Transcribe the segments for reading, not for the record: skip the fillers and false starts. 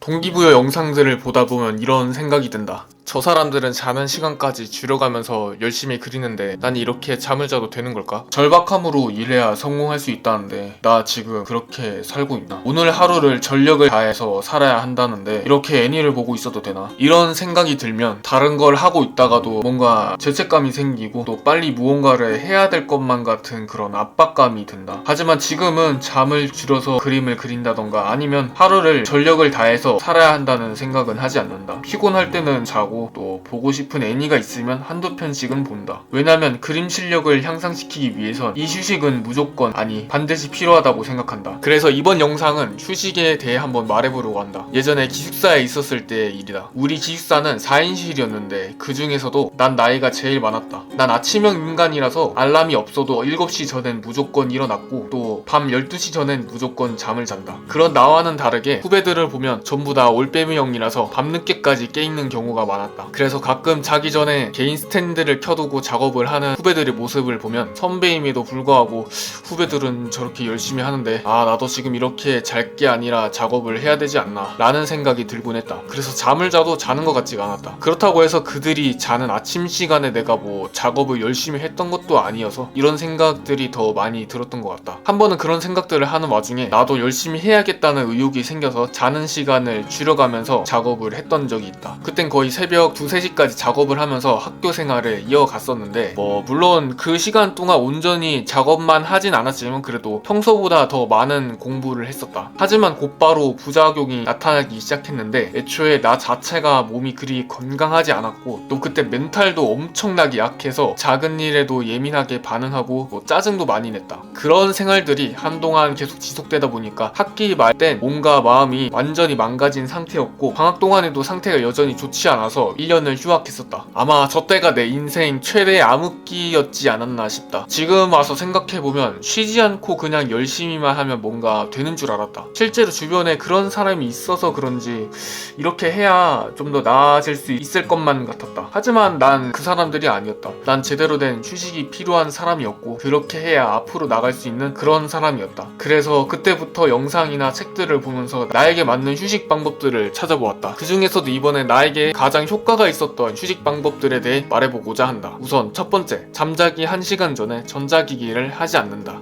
동기부여 영상들을 보다 보면 이런 생각이 든다. 저 사람들은 자는 시간까지 줄여가면서 열심히 그리는데 난 이렇게 잠을 자도 되는 걸까? 절박함으로 일해야 성공할 수 있다는데 나 지금 그렇게 살고 있나? 오늘 하루를 전력을 다해서 살아야 한다는데 이렇게 애니를 보고 있어도 되나? 이런 생각이 들면 다른 걸 하고 있다가도 뭔가 죄책감이 생기고 또 빨리 무언가를 해야 될 것만 같은 그런 압박감이 든다. 하지만 지금은 잠을 줄여서 그림을 그린다던가 아니면 하루를 전력을 다해서 살아야 한다는 생각은 하지 않는다. 피곤할 때는 자고 또 보고 싶은 애니가 있으면 한두 편씩은 본다. 왜냐면 그림 실력을 향상시키기 위해선 이 휴식은 무조건 아니 반드시 필요하다고 생각한다. 그래서 이번 영상은 휴식에 대해 한번 말해보려고 한다. 예전에 기숙사에 있었을 때의 일이다. 우리 기숙사는 4인실이었는데 그 중에서도 난 나이가 제일 많았다. 난 아침형 인간이라서 알람이 없어도 7시 전엔 무조건 일어났고 또 밤 12시 전엔 무조건 잠을 잔다. 그런 나와는 다르게 후배들을 보면 전부 다 올빼미형이라서 밤늦게까지 깨있는 경우가 많았다. 그래서 가끔 자기 전에 개인 스탠드를 켜두고 작업을 하는 후배들의 모습을 보면 선배임에도 불구하고 후배들은 저렇게 열심히 하는데 나도 지금 이렇게 잘 게 아니라 작업을 해야 되지 않나 라는 생각이 들곤 했다. 그래서 잠을 자도 자는 것 같지가 않았다. 그렇다고 해서 그들이 자는 아침 시간에 내가 뭐 작업을 열심히 했던 것도 아니어서 이런 생각들이 더 많이 들었던 것 같다. 한 번은 그런 생각들을 하는 와중에 나도 열심히 해야겠다는 의욕이 생겨서 자는 시간을 줄여가면서 작업을 했던 적이 있다. 그땐 거의 새벽 2, 3시까지 작업을 하면서 학교 생활을 이어갔었는데 물론 그 시간 동안 온전히 작업만 하진 않았지만 그래도 평소보다 더 많은 공부를 했었다. 하지만 곧바로 부작용이 나타나기 시작했는데 애초에 나 자체가 몸이 그리 건강하지 않았고 또 그때 멘탈도 엄청나게 약해서 작은 일에도 예민하게 반응하고 짜증도 많이 냈다. 그런 생활들이 한동안 계속 지속되다 보니까 학기 말 땐 몸과 마음이 완전히 망가진 상태였고 방학 동안에도 상태가 여전히 좋지 않아서 1년을 휴학했었다. 아마 저 때가 내 인생 최대의 암흑기였지 않았나 싶다. 지금 와서 생각해보면 쉬지 않고 그냥 열심히만 하면 뭔가 되는 줄 알았다. 실제로 주변에 그런 사람이 있어서 그런지 이렇게 해야 좀 더 나아질 수 있을 것만 같았다. 하지만 난 그 사람들이 아니었다. 난 제대로 된 휴식이 필요한 사람이었고 그렇게 해야 앞으로 나갈 수 있는 그런 사람이었다. 그래서 그때부터 영상이나 책들을 보면서 나에게 맞는 휴식 방법들을 찾아보았다. 그 중에서도 이번에 나에게 가장 효과가 있었던 휴식 방법들에 대해 말해보고자 한다. 우선 첫 번째, 잠자기 1시간 전에 전자기기를 하지 않는다.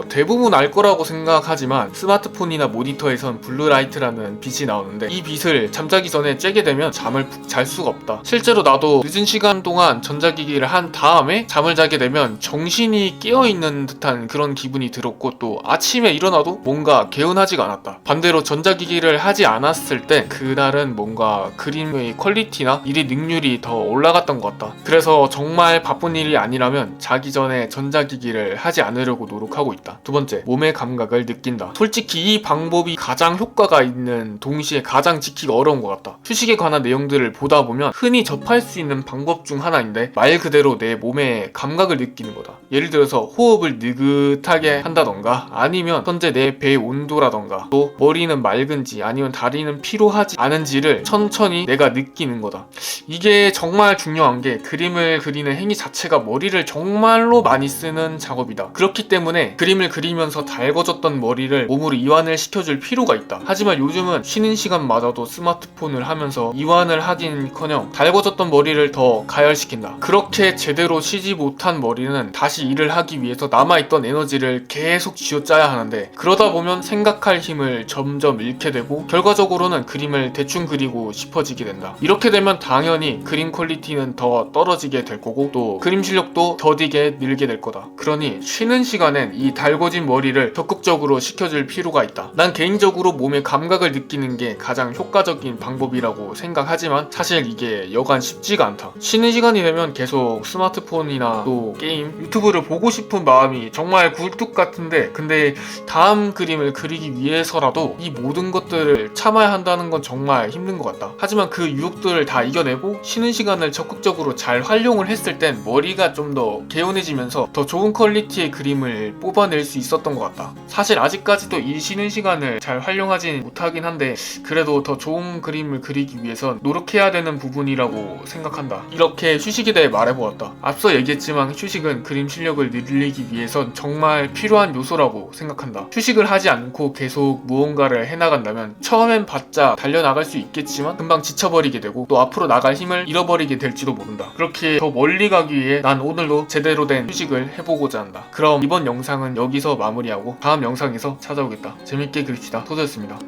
대부분 알 거라고 생각하지만 스마트폰이나 모니터에선 블루라이트라는 빛이 나오는데 이 빛을 잠자기 전에 쬐게 되면 잠을 푹 잘 수가 없다. 실제로 나도 늦은 시간 동안 전자기기를 한 다음에 잠을 자게 되면 정신이 깨어있는 듯한 그런 기분이 들었고 또 아침에 일어나도 뭔가 개운하지가 않았다. 반대로 전자기기를 하지 않았을 때 그날은 뭔가 그림의 퀄리티나 일의 능률이 더 올라갔던 것 같다. 그래서 정말 바쁜 일이 아니라면 자기 전에 전자기기를 하지 않으려고 노력하고 있다. 두 번째, 몸의 감각을 느낀다. 솔직히 이 방법이 가장 효과가 있는 동시에 가장 지키기 어려운 것 같다. 휴식에 관한 내용들을 보다 보면 흔히 접할 수 있는 방법 중 하나인데 말 그대로 내 몸의 감각을 느끼는 거다. 예를 들어서 호흡을 느긋하게 한다던가 아니면 현재 내 배의 온도라던가 또 머리는 맑은지 아니면 다리는 피로하지 않은지를 천천히 내가 느끼는 거다. 이게 정말 중요한 게 그림을 그리는 행위 자체가 머리를 정말로 많이 쓰는 작업이다. 그렇기 때문에 그림을 그리면서 달궈졌던 머리를 몸으로 이완을 시켜줄 필요가 있다. 하지만 요즘은 쉬는 시간마저도 스마트폰을 하면서 이완을 하긴커녕 달궈졌던 머리를 더 가열시킨다. 그렇게 제대로 쉬지 못한 머리는 다시 일을 하기 위해서 남아있던 에너지를 계속 쥐어짜야 하는데 그러다 보면 생각할 힘을 점점 잃게 되고 결과적으로는 그림을 대충 그리고 싶어지게 된다. 이렇게 되면 당연히 그림 퀄리티는 더 떨어지게 될 거고 또 그림 실력도 더디게 늘게 될 거다. 그러니 쉬는 시간엔 이 달궈진 머리를 적극적으로 시켜줄 필요가 있다. 난 개인적으로 몸의 감각을 느끼는 게 가장 효과적인 방법이라고 생각하지만 사실 이게 여간 쉽지가 않다. 쉬는 시간이 되면 계속 스마트폰이나 또 게임, 유튜브를 보고 싶은 마음이 정말 굴뚝 같은데 근데 다음 그림을 그리기 위해서라도 이 모든 것들을 참아야 한다는 건 정말 힘든 것 같다. 하지만 그 유혹들을 다 다 이겨내고 쉬는 시간을 적극적으로 잘 활용을 했을 땐 머리가 좀 더 개운해지면서 더 좋은 퀄리티의 그림을 뽑아낼 수 있었던 것 같다. 사실 아직까지도 이 쉬는 시간을 잘 활용하진 못하긴 한데 그래도 더 좋은 그림을 그리기 위해선 노력해야 되는 부분이라고 생각한다. 이렇게 휴식에 대해 말해보았다. 앞서 얘기했지만 휴식은 그림 실력을 늘리기 위해선 정말 필요한 요소라고 생각한다. 휴식을 하지 않고 계속 무언가를 해나간다면 처음엔 바짝 달려나갈 수 있겠지만 금방 지쳐버리게 되고 또 앞으로 나갈 힘을 잃어버리게 될지도 모른다. 그렇게 더 멀리 가기 위해 난 오늘도 제대로 된 휴식을 해보고자 한다. 그럼 이번 영상은 여기서 마무리하고 다음 영상에서 찾아오겠다. 재밌게 그립시다. 소저였습니다.